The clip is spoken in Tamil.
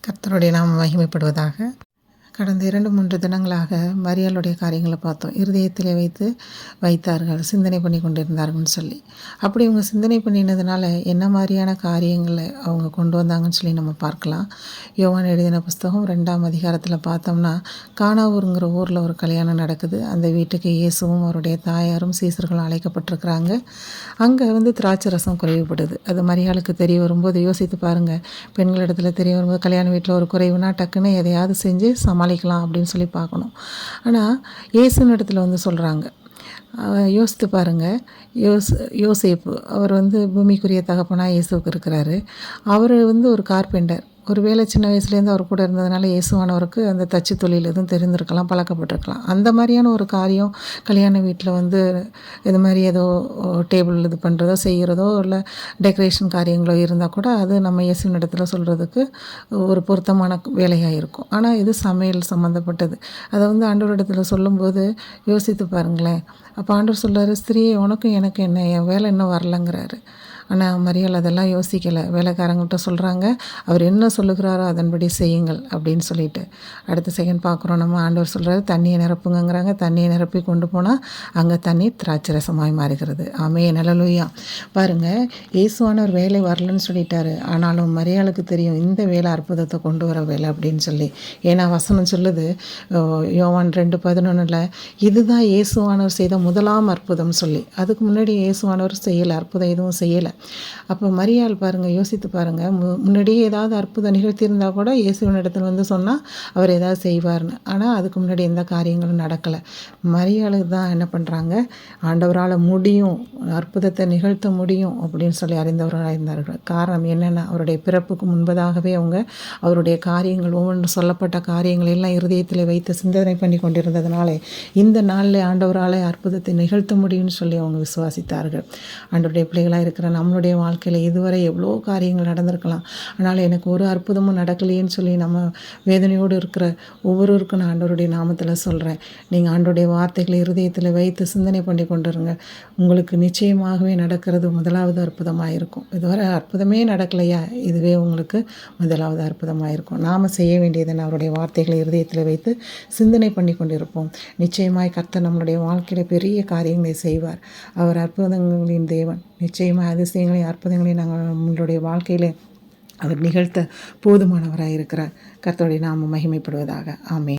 கர்த்தருடைய நாமம் மகிமைப்படுவதாக. கடந்த 2-3 தினங்களாக மரியாளுடைய காரியங்களை பார்த்தோம். இருதயத்திலே வைத்தார்கள், சிந்தனை பண்ணி கொண்டிருந்தார்கள்னு சொல்லி. அப்படி இவங்க சிந்தனை பண்ணினதுனால என்ன மாதிரியான காரியங்களை அவங்க கொண்டு வந்தாங்கன்னு சொல்லி நம்ம பார்க்கலாம். யோவான் எழுதின புஸ்தகம் 2ஆம் அதிகாரத்தில் பார்த்தோம்னா, கானாவூருங்கிற ஊரில் ஒரு கல்யாணம் நடக்குது. அந்த வீட்டுக்கு இயேசுவும் அவருடைய தாயாரும் சீசர்களும் அழைக்கப்பட்டிருக்கிறாங்க. அங்கே திராட்சை ரசம் குறைவுபடுது. அது மரியாளுக்கு தெரிய வரும்போது யோசித்து பாருங்கள். பெண்களிடத்தில் தெரிய வரும்போது கல்யாண வீட்டில் ஒரு குறைவுனா டக்குன்னு எதையாவது செஞ்சு சமாளிக்கலாம் அப்படின்னு சொல்லி பார்க்கணும். ஆனால் இயேசுவின் இடத்துல சொல்கிறாங்க. யோசித்து பாருங்கள். யோசேப்பு அவர் பூமிக்குரிய தகப்பனாக இயேசுவுக்கு இருக்கிறாரு. அவர் ஒரு கார்பெண்டர். ஒரு வேளை சின்ன வயசுலேருந்து அவர் கூட இருந்ததுனால இயேசுவானவருக்கு அந்த தச்சு தொழில் எதுவும் தெரிந்திருக்கலாம், பழக்கப்பட்டிருக்கலாம். அந்த மாதிரியான ஒரு காரியம் கல்யாண வீட்டில் இது மாதிரி ஏதோ டேபிள் இது பண்ணுறதோ செய்கிறதோ இல்லை டெக்கரேஷன் காரியங்களோ இருந்தால் கூட அது நம்ம இயேசுவின் இடத்துல சொல்கிறதுக்கு ஒரு பொருத்தமான வேலையாக இருக்கும். ஆனால் இது சமையல் சம்மந்தப்பட்டது. அதை ஆண்டவரிடத்துல சொல்லும்போது யோசித்து பாருங்களேன். அப்போ ஆண்டவர் சொல்கிறாரு, ஸ்திரீயே உனக்கும் எனக்கு என்ன, என் வேலை இன்னும் வரலங்கிறாரு. ஆனால் மரியாள் அதெல்லாம் யோசிக்கலை. வேலைக்காரங்கள்ட்ட சொல்கிறாங்க, அவர் என்ன சொல்லுகிறாரோ அதன்படி செய்யுங்கள் அப்படின்னு சொல்லிட்டு. அடுத்த செகண்ட் பார்க்குறோம், நம்ம ஆண்டவர் சொல்கிறாரு தண்ணியை நிரப்புங்கிறாங்க. தண்ணியை நிரப்பி கொண்டு போனால் அங்கே தண்ணி திராட்சை ரசமாய் மாறுகிறது. ஆமென், அல்லேலூயா. பாருங்கள், இயேசுவானவர் வேலை வரலன்னு சொல்லிட்டாரு. ஆனாலும் மரியாளுக்கு தெரியும் இந்த வேலை அற்புதத்தை கொண்டு வர வேலை அப்படின்னு சொல்லி. ஏன்னா வசனம் சொல்லுது, யோவான் 2:11 இதுதான் இயேசுவானவர் செய்த முதலாம் அற்புதம் சொல்லி. அதுக்கு முன்னாடி இயேசுவானவர் செய்யலை, அற்புதம் எதுவும் செய்யலை. அப்போ மரியாள் பாருங்கள், யோசித்து பாருங்கள். முன்னாடியே ஏதாவது அற்புதம் நிகழ்த்தியிருந்தால் கூட இயேசுவின் இடத்துல சொன்னால் அவர் ஏதாவது செய்வார்னு. ஆனால் அதுக்கு முன்னாடி எந்த காரியங்களும் நடக்கலை. மரியாளுக்கு தான் என்ன பண்ணுறாங்க, ஆண்டவரால் முடியும், அற்புதத்தை நிகழ்த்த முடியும் அப்படின்னு சொல்லி அறிந்தவர்களாக இருந்தார்கள். காரணம் என்னென்னா, அவருடைய பிறப்புக்கு முன்பதாகவே அவருடைய காரியங்கள் ஒவ்வொன்று சொல்லப்பட்ட காரியங்கள் எல்லாம் இருதயத்தில் வைத்து சிந்தனை பண்ணி கொண்டிருந்ததுனாலே இந்த நாளில் ஆண்டவரால் அற்புதத்தை நிகழ்த்த முடியும்னு சொல்லி அவங்க விசுவாசித்தார்கள். ஆண்டவருடைய பிள்ளைகளாக இருக்கிற நம்மளுடைய வாழ்க்கையில் இதுவரை எவ்வளோ காரியங்கள் நடந்திருக்கலாம். ஆனால் எனக்கு ஒரு அற்புதமும் நடக்கலையேன்னு சொல்லி நம்ம வேதனையோடு இருக்கிற ஒவ்வொருவருக்கும் நான் ஆண்டவருடைய நாமத்தில் சொல்கிறேன். நீங்கள் ஆண்டவருடைய வார்த்தைகளை இருதயத்தில் வைத்து சிந்தனை பண்ணி கொண்டுருங்க. உங்களுக்கு நிச்சயமாகவே நடக்கிறது முதலாவது அற்புதமாக இருக்கும். இதுவரை அற்புதமே நடக்கலையா, இதுவே உங்களுக்கு முதலாவது அற்புதமாக இருக்கும். நாம் செய்ய வேண்டியதை அவருடைய வார்த்தைகளை இருதயத்தில் வைத்து சிந்தனை பண்ணி கொண்டிருப்போம். நிச்சயமாய் கர்த்தர் நம்மளுடைய வாழ்க்கையில் பெரிய காரியங்களை செய்வார். அவர் அற்புதங்களின் தேவன். நிச்சயமாக அதிசயங்களையும் அற்புதங்களையும் நாங்கள் நம்மளுடைய வாழ்க்கையில் அவர் நிகழ்த்த போதுமானவராக இருக்கிறார். கர்த்தருடைய நாமம் மகிமைப்படுவதாக. ஆமென்.